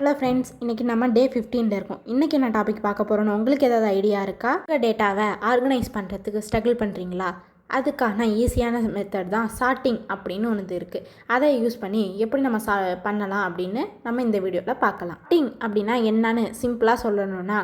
Hello friends, இன்றைக்கி நம்ம டே 15 இருக்கோம். இன்றைக்கி என்ன டாபிக் பார்க்க போகிறோன்னு உங்களுக்கு ஏதாவது ஐடியா இருக்கா? உங்கள் டேட்டாவை ஆர்கனைஸ் பண்ணுறதுக்கு ஸ்ட்ரகிள் பண்ணுறீங்களா? அதுக்கான ஈஸியான மெத்தட் தான் சார்ட்டிங் அப்படின்னு ஒன்று இருக்குது. அதை யூஸ் பண்ணி எப்படி நம்ம பண்ணலாம் அப்படின்னு நம்ம இந்த வீடியோவில் பார்க்கலாம். சார்ட்டிங் அப்படின்னா என்னன்னு சிம்பிளாக சொல்லணும்னா,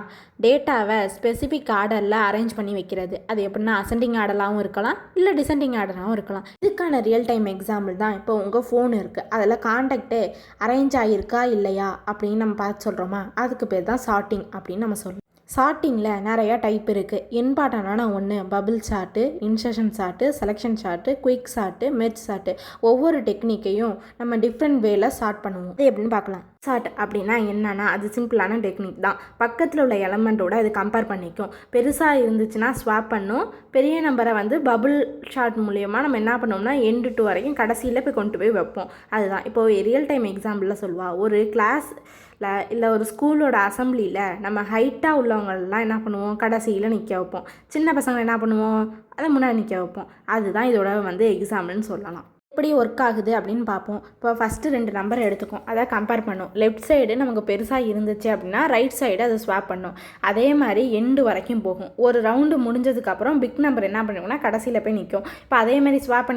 டேட்டாவை ஸ்பெசிஃபிக் ஆர்டரில் அரேஞ்ச் பண்ணி வைக்கிறது. அது எப்படின்னா அசெண்டிங் ஆர்டராகவும் இருக்கலாம், இல்லை டிசெண்டிங் ஆர்டராகவும் இருக்கலாம். இதுக்கான ரியல் டைம் எக்ஸாம்பிள் தான் இப்போ உங்கள் ஃபோன் இருக்குது, அதில் கான்டாக்டு அரேஞ்ச் ஆகிருக்கா இல்லையா அப்படின்னு நம்ம பார்த்து சொல்கிறோமா, அதுக்கு பேர் தான் சார்ட்டிங் அப்படின்னு நம்ம சொல்லலாம். சார்ட்டிங்கில் நிறையா டைப் இருக்குது. இம்பார்ட்டண்டான ஒன்று bubble chart, insertion chart, selection chart, quick chart, merge chart. ஒவ்வொரு டெக்னிக்கையும் நம்ம டிஃப்ரெண்ட் வேல சார்ட் பண்ணுவோம். அது எப்படின்னு பார்க்கலாம். சார்ட் அப்படின்னா என்னன்னா, அது சிம்பிளான டெக்னிக் தான். பக்கத்தில் உள்ள எலமெண்ட்டோட அது கம்பேர் பண்ணிக்கும். பெருசாக இருந்துச்சுன்னா ஸ்வாப் பண்ணும். பெரிய நம்பரை பபுள் சார்ட் மூலயமா நம்ம என்ன பண்ணுவோம்னா எண்டு 2 வரைக்கும் கடைசியில் போய் கொண்டு போய் வைப்போம். அதுதான் இப்போது ரியல் டைம் எக்ஸாம்பிளில் சொல்லுவாள். ஒரு கிளாஸ் இல்லை ஒரு ஸ்கூலோட அசம்பிளியில் நம்ம ஹைட்டாக உள்ளவங்களெலாம் என்ன பண்ணுவோம், கடைசியில் நிற்க வைப்போம். சின்ன பசங்களை என்ன பண்ணுவோம், அதை முன்னாடி நிற்க வைப்போம். அதுதான் இதோட எக்ஸாம்பிள்னு சொல்லலாம். எப்படி ஒர்க் ஆகுது அப்படின்னு பார்ப்போம். இப்போ ஃபஸ்ட்டு 2 நம்பரை எடுத்துக்கும், அதை கம்பேர் பண்ணும். லெஃப்ட் சைடு நமக்கு பெருசாக இருந்துச்சு அப்படின்னா ரைட் சைடு அதை ஸ்வாப் பண்ணும். அதே மாதிரி எண்டு வரைக்கும் போகும். ஒரு ரவுண்டு முடிஞ்சதுக்கப்புறம் பிக் நம்பர் என்ன பண்ணுவோம்னா கடைசியில் போய் நிற்கும். இப்போ அதே மாதிரி ஸ்வாப்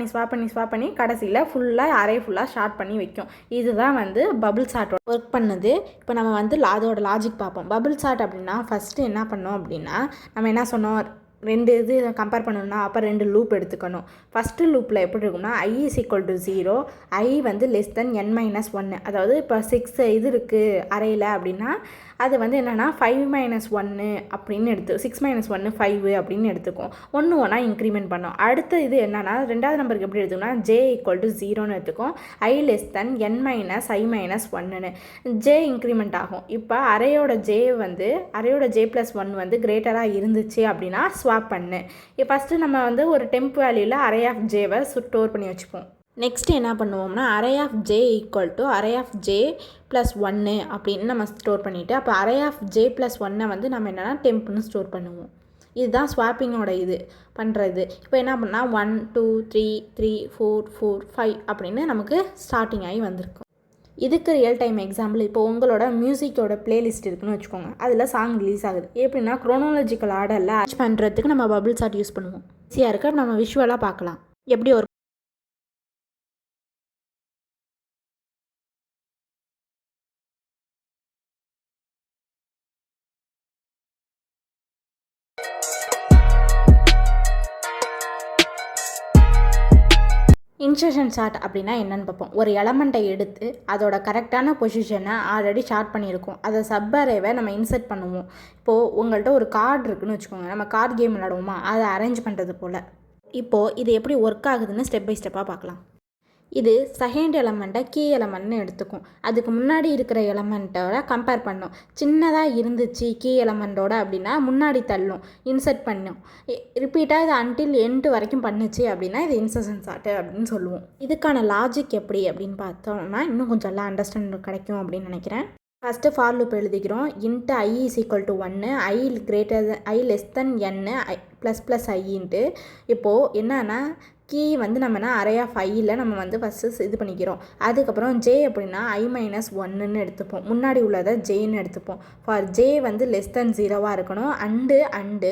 பண்ணி கடைசியில் ஃபுல்லாக ஷார்ட் பண்ணி வைக்கும். இதுதான் பபுள் சார்ட் ஒர்க் பண்ணுது. இப்போ நம்ம அதோட லாஜிக் பார்ப்போம். பபுள் சார்ட் அப்படின்னா ஃபஸ்ட்டு என்ன பண்ணோம் அப்படின்னா, நம்ம என்ன சொன்னோம், 2 இது கம்பேர் பண்ணணும்னா அப்போ 2 லூப் எடுத்துக்கணும். ஃபஸ்ட்டு லூப்பில் எப்படி இருக்கும்னா i = 0, i less than n-1. அதாவது இப்போ 6 இது இருக்குது அறையில் அப்படின்னா அது என்னென்னா 5 - 1 அப்படின்னு 6 - 1 5 அப்படின்னு எடுத்துக்கும். ஒன்று இன்க்ரிமெண்ட் பண்ணோம். அடுத்த இது என்னென்னா, 2வது நம்பருக்கு எப்படி எடுத்துக்கோன்னா j = 0ன்னு எடுத்துக்கும். i லெஸ் தென் n-i-1ன்னு j இன்க்ரிமெண்ட் ஆகும். இப்போ அறையோட j+1 கிரேட்டராக இருந்துச்சு அப்படின்னா ஸ்வாப் பண்ணு. இப்போ ஃபஸ்ட்டு நம்ம ஒரு டெம்ப் வேல்யூவில் அரே ஆஃப் ஜேவை ஸ்டோர் பண்ணி வச்சுப்போம். நெக்ஸ்ட் என்ன பண்ணுவோம்னா array of j = array of j+1 அப்படின்னு நம்ம ஸ்டோர் பண்ணிவிட்டு, அப்போ அரே ஆஃப் j+1 நம்ம என்னென்னா டெம்ப்னு ஸ்டோர் பண்ணுவோம். இதுதான் ஸ்வாப்பிங்கோட இது பண்ணுறது. இப்போ என்ன பண்ணால் 1 2 3 3 4 4 5 அப்படின்னு நமக்கு ஸ்டார்டிங் ஆகி வந்திருக்கும். இதுக்கு ரியல் டைம் எக்ஸாம்பிள், இப்போ உங்களோட மியூசிக்கோட பிளேலிஸ்ட் இருக்குன்னு வச்சுக்கோங்க. அதில் சாங் ரிலீஸ் ஆகுது. எப்படின்னா க்ரோனாலஜிக்கல் ஆர்டரில் அரேஞ்ச் பண்ணுறதுக்கு நம்ம பபுள் சார்ட் யூஸ் பண்ணுவோம். ஈஸியாக இருக்குது. நம்ம விஷுவலாக பார்க்கலாம் எப்படி ஒரு இன்சர்ஷன் சார்ட் அப்படின்னா என்னென்னு பார்ப்போம். ஒரு எலமெண்ட்டை எடுத்து அதோட கரெக்டான பொசிஷனை ஆல்ரெடி சார்ட் பண்ணியிருக்கோம். அதை சப்பரேவை நம்ம இன்சர்ட் பண்ணுவோம். இப்போது உங்கள்கிட்ட ஒரு கார்டு இருக்குதுன்னு வச்சுக்கோங்க. நம்ம கார்டு கேம் விளாடுவோமா, அதை அரேஞ்ச் பண்ணுறது போல். இப்போது இது எப்படி ஒர்க் ஆகுதுன்னு ஸ்டெப் பை ஸ்டெப்பாக பார்க்கலாம். இது செகண்ட் எலமெண்ட்டை கீ எலமெண்ட்னு எடுத்துக்கும். அதுக்கு முன்னாடி இருக்கிற எலமெண்ட்டோட கம்பேர் பண்ணும். சின்னதாக இருந்துச்சு கீ எலமெண்ட்டோட அப்படின்னா முன்னாடி தள்ளும், இன்சர்ட் பண்ணும். ரிப்பீட்டாக இது அன்டில் எண்டு வரைக்கும் பண்ணுச்சு அப்படின்னா இது இன்சர்ஷன் சார்ட்டு அப்படின்னு சொல்லுவோம். இதுக்கான லாஜிக் எப்படி அப்படின்னு பார்த்தோம்னா இன்னும் கொஞ்சம் எல்லாம் அண்டர்ஸ்டாண்ட் கிடைக்கும் அப்படின்னு நினைக்கிறேன். ஃபஸ்ட்டு ஃபார் லூப் எழுதிக்கிறோம். Int i = 1, i less than n, ++ i. இப்போது என்னன்னா கீ நம்ம அரே ஆஃப் ஐயில் நம்ம ஃபஸ்ட்டு இது பண்ணிக்கிறோம். அதுக்கப்புறம் ஜே அப்படின்னா i-1ன்னு எடுத்துப்போம். முன்னாடி உள்ளதை ஜேன்னு எடுத்துப்போம். ஃபார் ஜே லெஸ் தென் 0வாக இருக்கணும். அண்டு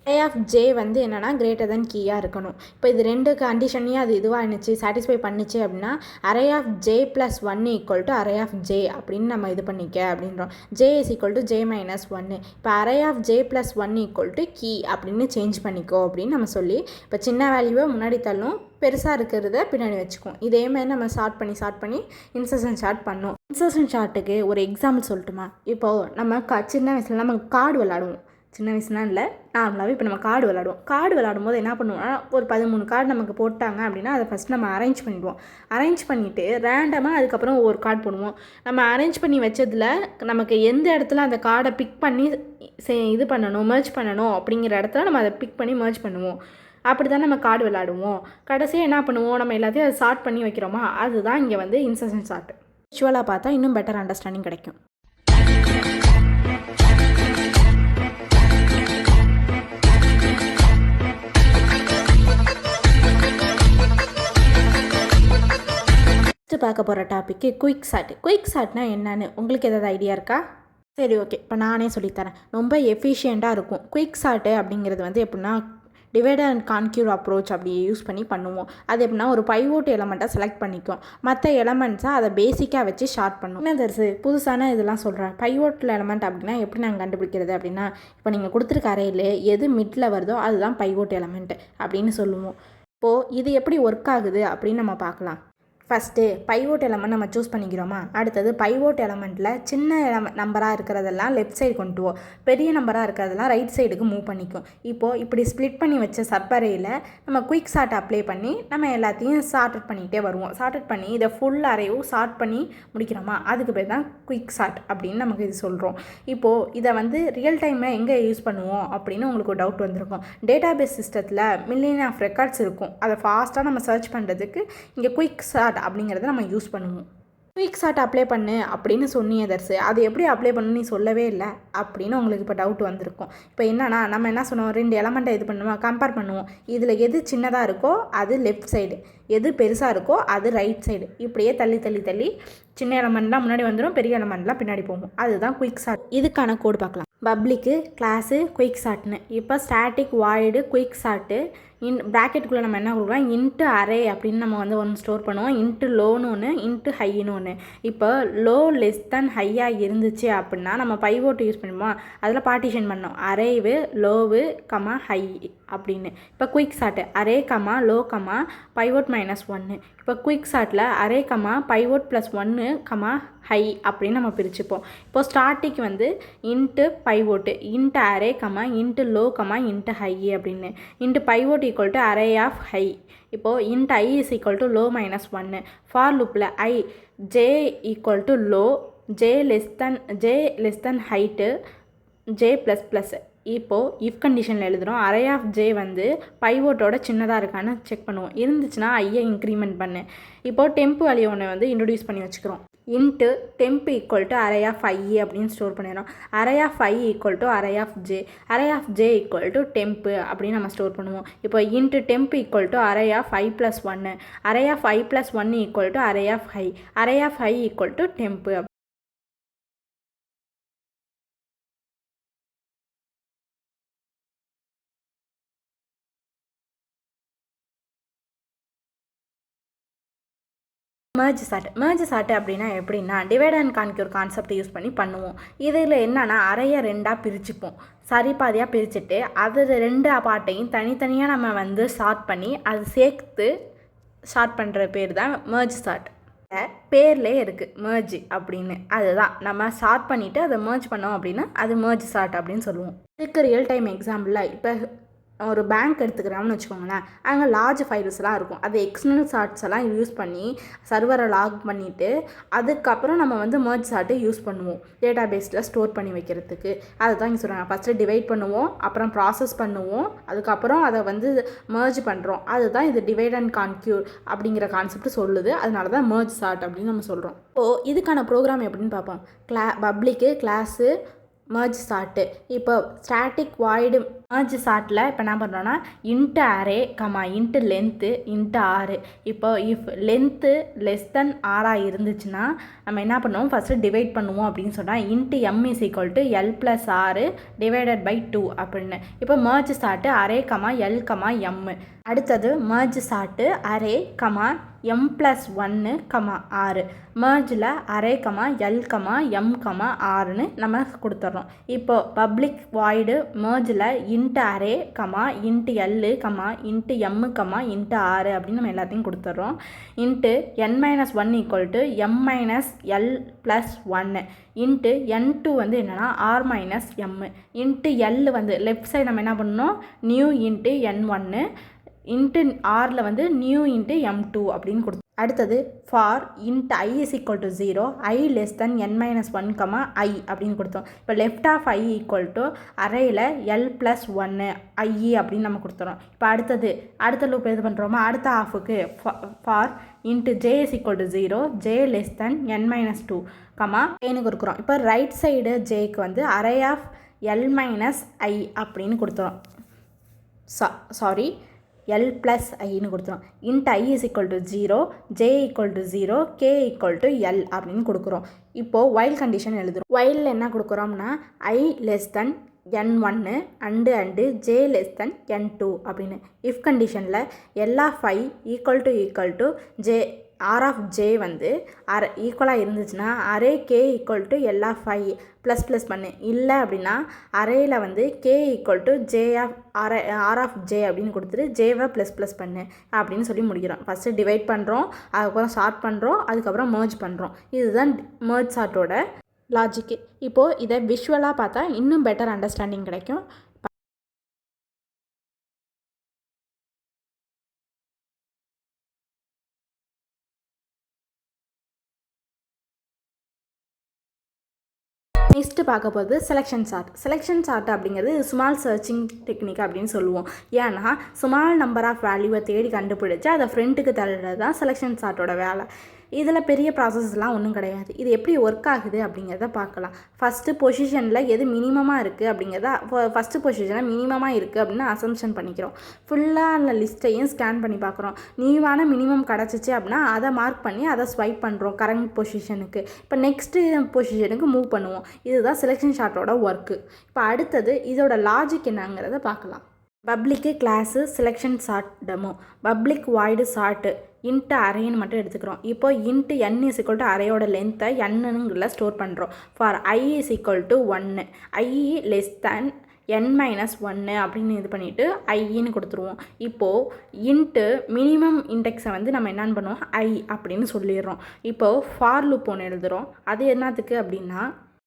அரே ஆஃப் ஜே என்னென்னா கிரேட்டர் தென் கீயாக இருக்கணும். இப்போ இது 2 கண்டிஷனையும் அது இதுவாக இருந்துச்சு, சாட்டிஸ்ஃபை பண்ணிச்சு அப்படின்னா array of j+1 = array of J அப்படின்னு நம்ம இது பண்ணிக்க அப்படின்றோம். j = j-1. இப்போ அரே ஆஃப் j+1 = கீ அப்படின்னு சேஞ்ச் பண்ணிக்கோ அப்படின்னு நம்ம சொல்லி, இப்போ சின்ன வேல்யூவை முன்னாடி தள்ளும், பெருசாக இருக்கிறத பின்னாடி வச்சுக்கும். இதே மாதிரி நம்ம ஷார்ட் பண்ணி இன்சர்ஷன் சார்ட் பண்ணோம். இன்சர்ஷன் சார்ட்டுக்கு ஒரு எக்ஸாம்பிள் சொல்லட்டுமா? இப்போது நம்ம சின்ன வயசில் நம்ம கார்டு விளாடுவோம். சின்ன வயசுலாம் இல்லை, நார்மலாகவே இப்போ நம்ம கார்டு விளாடும் போது என்ன பண்ணுவோம்னா, ஒரு 13 கார்டு நமக்கு போட்டாங்க அப்படின்னா அதை ஃபஸ்ட் நம்ம அரேஞ்ச் பண்ணிடுவோம். அரேஞ்ச் பண்ணிவிட்டு ரேண்டமாக அதுக்கப்புறம் ஒவ்வொரு கார்டு போடுவோம். நம்ம அரேஞ்ச் பண்ணி வச்சதில் நமக்கு எந்த இடத்துல அந்த கார்டை பிக் பண்ணி இது பண்ணணும், மெர்ஜ் பண்ணணும் அப்படிங்கிற இடத்துல நம்ம அதை பிக் பண்ணி மெர்ஜ் பண்ணுவோம். அப்படி தான் நம்ம கார்டு விளாடுவோம். கடைசியாக என்ன பண்ணுவோம், நம்ம எல்லாத்தையும் அதை சார்ட் பண்ணி வைக்கிறோமா, அதுதான் இங்கே இன்சர்ஷன் சார்ட். விஷுவலாக பார்த்தா இன்னும் பெட்டர் அண்டர்ஸ்டாண்டிங் கிடைக்கும். நெக்ஸ்ட்டு பார்க்க போகிற டாப்பிக்கு குயிக் சார்ட். குயிக் சார்ட்னா என்னன்னு உங்களுக்கு ஏதாவது ஐடியா இருக்கா? சரி, ஓகே. இப்போ நானே சொல்லித்தரேன். ரொம்ப எஃபிஷியண்ட்டாக இருக்கும். குயிக் சார்ட்டு அப்படிங்கிறது வந்து எப்படின்னா டிவைட் அண்ட் கான்க்யூர் அப்ரோச் அப்படி யூஸ் பண்ணி பண்ணுவோம். அது எப்படின்னா ஒரு பைவோட் எலமெண்ட்டை செலக்ட் பண்ணிக்கும், மற்ற எலமெண்ட்ஸை அதை பேசிக்காக வச்சு ஷார்ட் பண்ணும். என்ன தர்ஸு புதுசான இதெல்லாம் சொல்கிறேன். பைவோட் எலமெண்ட் அப்படின்னா எப்படி நாங்கள் கண்டுபிடிக்கிறது அப்படின்னா, இப்போ நீங்கள் கொடுத்துருக்க அறையில் எது மிட்டில் வருதோ அதுதான் பைவோட் எலமெண்ட் அப்படின்னு சொல்லுவோம். இப்போது இது எப்படி ஒர்க் ஆகுது அப்படின்னு நம்ம பார்க்கலாம். ஃபஸ்ட்டு பைவோட் எலமெண்ட் நம்ம சூஸ் பண்ணிக்கிறோமா, அடுத்தது பைவோட் எலமெண்ட்டில் சின்ன நம்பராக இருக்கிறதெல்லாம் லெஃப்ட் சைடு கொண்டு போவோம், பெரிய நம்பராக இருக்கிறதெல்லாம் ரைட் சைடுக்கு மூவ் பண்ணிக்கும். இப்போது இப்படி ஸ்ப்ளிட் பண்ணி வச்ச சப்பரையில் நம்ம குயிக் சார்ட் அப்ளை பண்ணி நம்ம எல்லாத்தையும் சார்ட் பண்ணிகிட்டே வருவோம். சார்ட் பண்ணி இதை ஃபுல் அறையும் சார்ட் பண்ணி முடிக்கிறோமா, அதுக்கு பேர் தான் குயிக் சார்ட் அப்படின்னு நமக்கு இது சொல்கிறோம். இப்போது இதை வந்து ரியல் டைமில் எங்கே யூஸ் பண்ணுவோம் அப்படின்னு உங்களுக்கு ஒரு டவுட் வந்திருக்கும். டேட்டாபேஸ் சிஸ்டத்தில் மில்லியன் ஆஃப் ரெக்கார்ட்ஸ் இருக்கும், அதை ஃபாஸ்ட்டாக நம்ம சர்ச் பண்ணுறதுக்கு இங்கே குயிக் சார்ட் அப்படிங்கிறத நம்ம யூஸ் பண்ணுவோம். குயிக் சார்ட் அப்ளை பண்ணு அப்படின்னு சொன்னியே தர்ஸு, அது எப்படி அப்ளை பண்ணு நீ சொல்லவே இல்லை அப்படின்னு உங்களுக்கு இப்போ டவுட் வந்திருக்கும். இப்போ என்னன்னா நம்ம என்ன சொன்னோம், 2 எலமெண்ட்டை இது பண்ணுவோம், கம்பேர் பண்ணுவோம். இதில் எது சின்னதாக இருக்கோ அது லெஃப்ட் சைடு, எது பெருசாக இருக்கோ அது ரைட் சைடு, இப்படியே தள்ளி தள்ளி தள்ளி சின்ன எலமெண்ட்லாம் முன்னாடி வந்துடும், பெரிய எலமெண்ட்லாம் பின்னாடி போகும். அதுதான் குயிக் சார்ட். இதுக்கான கோடு பார்க்கலாம். Public class quick sort. இப்போ ஸ்டாட்டிக் வாய்டு குயிக் சார்ட்டு ப்ராக்கெட்டுக்குள்ளே நம்ம என்ன கொடுக்கலாம், இன்ட்டு அரே அப்படின்னு நம்ம வந்து ஒன்று ஸ்டோர் பண்ணுவோம், இன்ட்டு லோன்னு ஒன்று, இன்ட்டு ஹைன்னு ஒன்று. இப்போ லோ லெஸ் தேன் ஹையாக இருந்துச்சு அப்படின்னா நம்ம பைவோட்டு யூஸ் பண்ணுவோம், அதில் பார்ட்டிஷன் பண்ணோம், அரேவு லோவு கமா ஹை அப்படின்னு. இப்போ quick sort array comma low comma pivot -1. இப்போ குயிக் சார்ட்டில் array comma pivot +1 comma high அப்படின்னு நம்ம பிரிச்சுப்போம். இப்போது ஸ்டார்டிங் வந்து int pivot, int array comma int low comma int high அப்படின்னு. Int pivot equal to array of high. இப்போது int I is equal to low -1. For லூப்பில் I J equal to low, J less than height, J ++. இப்போது if கண்டிஷனில் எழுதுகிறோம், array of j வந்து பைவோட்டோட சின்னதாக இருக்கான்னு check பண்ணுவோம், இருந்துச்சுன்னா ஐயை இன்க்ரிமெண்ட் பண்ணு. இப்போது டெம்ப் வேல்யூ ஒன்று வந்து இன்ட்ரடியூஸ் பண்ணி வச்சுக்கிறோம், int temp equal to array of I அப்படின்னு ஸ்டோர் பண்ணிடுறோம். Array of I equal to array of J, array of J equal to temp அப்படின்னு நம்ம ஸ்டோர் பண்ணுவோம். இப்போ int temp equal to array of I +1, array of I +1 equal to array of high, array of high equal to temp. Merge sort அப்படின்னா எப்படின்னா divide and conquer concept use பண்ணி பண்ணுவோம். இதில் என்னென்னா அறையை 2ஆக பிரிச்சுப்போம், சரி பாதியாக பிரிச்சுட்டு அது 2 பார்ட்டையும் தனித்தனியாக நம்ம வந்து ஷார்ட் பண்ணி அது சேர்த்து ஷார்ட் பண்ணுற பேர் தான் மெர்ஜ் சார்ட். பேர்லேயே இருக்குது மெர்ஜ் அப்படின்னு, அதுதான் நம்ம ஷார்ட் பண்ணிவிட்டு அதை மெர்ஜ் பண்ணோம் அப்படின்னா அது மெர்ஜ் சார்ட் அப்படின்னு சொல்லுவோம். இதுக்கு ரியல் டைம் எக்ஸாம்பிளில் இப்போ ஒரு பேங்க் எடுத்துக்கிறோம்னு வச்சுக்கோங்களேன், அங்கே லார்ஜ் ஃபைல்ஸ்லாம் இருக்கும், அது எக்ஸ்டர்னல் சார்ட்ஸ் எல்லாம் யூஸ் பண்ணி சர்வரை லாக் பண்ணிவிட்டு அதுக்கப்புறம் நம்ம வந்து மெர்ஜ் சார்ட்டு யூஸ் பண்ணுவோம் டேட்டா பேஸில் ஸ்டோர் பண்ணி வைக்கிறதுக்கு. அதை தான் இங்கே சொல்கிறாங்க. ஃபஸ்ட்டு டிவைட் பண்ணுவோம், அப்புறம் ப்ராசஸ் பண்ணுவோம், அதுக்கப்புறம் அதை வந்து மெர்ஜ் பண்ணுறோம். அதுதான் இது டிவைட் அண்ட் கான்க்யூர் அப்படிங்கிற கான்செப்ட் சொல்லுது. அதனால தான் மெர்ஜ் சார்ட் அப்படின்னு நம்ம சொல்கிறோம். இப்போது இதுக்கான ப்ரோக்ராம் எப்படின்னு பார்ப்போம். பப்ளிக்கு கிளாஸு மெர்ஜ் சார்ட்டு. இப்போ ஸ்டாட்டிக் வாய்டு மெர்ஜ் சார்ட்டில் இப்போ என்ன பண்ணுறோன்னா into array comma into length into 6. இப்போ இஃப் லென்த்து லெஸ் தென் 6 இருந்துச்சுன்னா நம்ம என்ன பண்ணுவோம், ஃபஸ்ட்டு டிவைட் பண்ணுவோம் அப்படின்னு சொன்னால் int M is equal to L +6 divided by 2 அப்படின்னு. இப்போ merge sort array comma L comma M. அடுத்தது merge sort array comma M +1 comma 6. மெர்ஜில் array comma L comma M comma 6ன்னு நம்ம கொடுத்துட்றோம். இப்போது பப்ளிக் வாய்டு மெர்ஜில் int array comma int L comma int M comma int 6 அப்படின்னு நம்ம எல்லாத்தையும் கொடுத்துட்றோம். இன்ட்டு n-1 equal to M -l +1 int n2 வந்து என்னென்னா r -m இன்ட்டு எல் வந்து லெஃப்ட் சைடு நம்ம என்ன பண்ணணும், நியூ இன்ட்டு n1 இன்ட்டு ஆரில் வந்து நியூ இன்ட்டு m2 அப்படின்னு கொடுத்தோம். அடுத்தது for int I is equal to 0, I less than n-1 comma I அப்படின்னு கொடுத்தோம். இப்போ left of I equal to அரேயில் எல் +1 ஐ அப்படின்னு நம்ம கொடுத்துறோம். இப்போ அடுத்த லூப் எது பண்ணுறோமோ அடுத்த ஆஃபுக்கு for int J is equal to 0, J less than n-2 comma ஏன்னு கொடுக்குறோம். இப்போ ரைட் சைடு ஜேக்கு வந்து அரே ஆஃப் எல் -i அப்படின்னு கொடுத்துறோம். சாரி எல் ப்ளஸ் ஐன்னு கொடுத்துரும். Int I is equal to 0, j equal to 0, k equal to l அப்படின்னு கொடுக்குறோம். இப்போது வைல் கண்டிஷன் எழுதுகிறோம். வைலில் என்ன கொடுக்குறோம்னா i less than n1 and j less than n2 அப்படின்னு. இஃப் கண்டிஷனில் l of I equal to j r of j வந்து ஈக்குவலாக இருந்துச்சுன்னா array k equal to l of i plus பண்ணு. இல்லை அப்படின்னா அரேயில் வந்து k equal to j of R of J அப்படின்னு கொடுத்துட்டு ஜேவை ப்ளஸ் பண்ணு அப்படின்னு சொல்லி முடிக்கிறோம். ஃபஸ்ட்டு டிவைட் பண்ணுறோம், அதுக்கப்புறம் சார்ட் பண்ணுறோம், அதுக்கப்புறம் மர்ஜ் பண்ணுறோம். இதுதான் மர்ஜ் சார்ட்டோட லாஜிக்கு. இப்போது இதை விஷுவலாக பார்த்தா இன்னும் பெட்டர் அண்டர்ஸ்டாண்டிங் கிடைக்கும். நெக்ஸ்ட்டு பார்க்க போகிறது செலெக்ஷன் சார்ட் அப்படிங்கிறது ஸ்மால் சர்ச்சிங் டெக்னிக் அப்படின்னு சொல்லுவோம். ஏன்னா ஸ்மால் நம்பர் ஆஃப் வேல்யூவை தேடி கண்டுபிடிச்சி அதை ஃப்ரெண்ட்டுக்கு தள்ளுறது தான் செலெக்ஷன் சார்ட்டோட வேலை. இதில் பெரிய ப்ராசஸ்லாம் ஒன்றும் கிடையாது. இது எப்படி ஒர்க் ஆகுது அப்படிங்கிறத பார்க்கலாம். ஃபஸ்ட்டு பொசிஷனில் எது மினிமமாக இருக்குது அப்படிங்கிறத ஃபஸ்ட்டு பொசிஷனில் மினிமமாக இருக்குது அப்படின்னு அசம்ஷன் பண்ணிக்கிறோம். ஃபுல்லாக அந்த லிஸ்ட்டையும் ஸ்கேன் பண்ணி பார்க்குறோம். நியூவான மினிமம் கிடச்சிச்சு அப்படின்னா அதை மார்க் பண்ணி அதை ஸ்வைப் பண்ணுறோம் கரண்ட் பொசிஷனுக்கு. இப்போ நெக்ஸ்ட்டு பொசிஷனுக்கு மூவ் பண்ணுவோம். இதுதான் செலெக்ஷன் சார்ட்டோட ஒர்க்கு. இப்போ அடுத்தது இதோட லாஜிக் என்னங்கிறத பார்க்கலாம். Public class selection sort demo. Public void sort int அரேன்னு மட்டும் எடுத்துக்கிறோம். இப்போ int n is equal to அரையோட லென்த்தை என்னுங்கள ஸ்டோர் பண்ணுறோம். For i is equal to 1, i less than n-1 அப்படின்னு இது பண்ணிவிட்டு ஐன்னு கொடுத்துருவோம். இப்போது இன்ட்டு மினிமம் இண்டெக்ஸை வந்து நம்ம என்னென்னு பண்ணுவோம் ஐ அப்படின்னு சொல்லிடுறோம். இப்போது ஃபார் லூப் ஒன்று எழுதுகிறோம். அது என்னத்துக்கு அப்படின்னா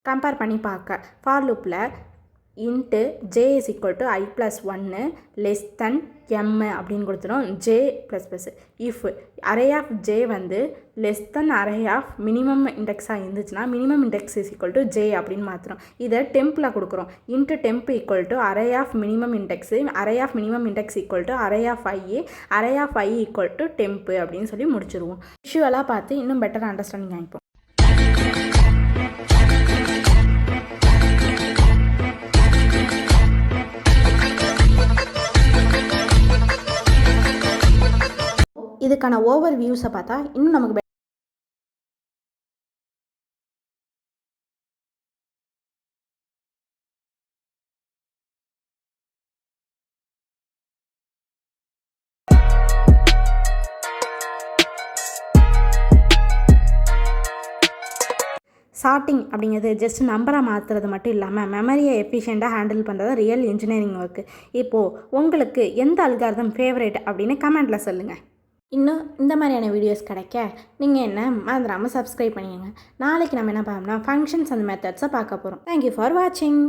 கம்பேர் பண்ணி பார்க்க. ஃபார் லூப்பில் int J is equal to i plus 1 less than m அப்படின்னு கொடுத்துரும். J plus if array of j வந்து less than array of minimum இண்டெக்ஸாக இருந்துச்சுன்னா minimum index is equal to j அப்படின்னு மாற்றுறோம். இதை டெம்பில் கொடுக்குறோம். Int temp equal to array of minimum index, array of minimum index equal to array of i, array of I equal to temp அப்படின்னு சொல்லி முடிச்சிருவோம். விஷுவலாக பார்த்து இன்னும் பெட்டர் அண்டர்ஸ்டாண்டிங் ஆகிப்போம். இதுக்கான ஓவர் வியூஸை பார்த்தா இன்னும் நமக்கு சார்ட்டிங் அப்படிங்கிறது ஜஸ்ட் நம்பரை மாற்றுறது மட்டும் இல்லாமல் மெமரியை எஃபிஷியண்ட்டாக ஹேண்டில் பண்ணுறது ரியல் இன்ஜினியரிங் ஒர்க்கு. இப்போது உங்களுக்கு எந்த அல்காரிதம் ஃபேவரேட் அப்படின்னு கமெண்ட்டில் சொல்லுங்கள். இன்னும் இந்த மாதிரியான வீடியோஸ் கிடைக்க நீங்கள் என்ன மறந்துடாமல் சப்ஸ்கிரைப் பண்ணிடுங்க. நாளைக்கு நம்ம என்ன பண்ணோம்னா ஃபங்க்ஷன்ஸ் அண்ட் மெத்தட்ஸை பார்க்க போகிறோம். தேங்க்யூ ஃபார் வாட்சிங்.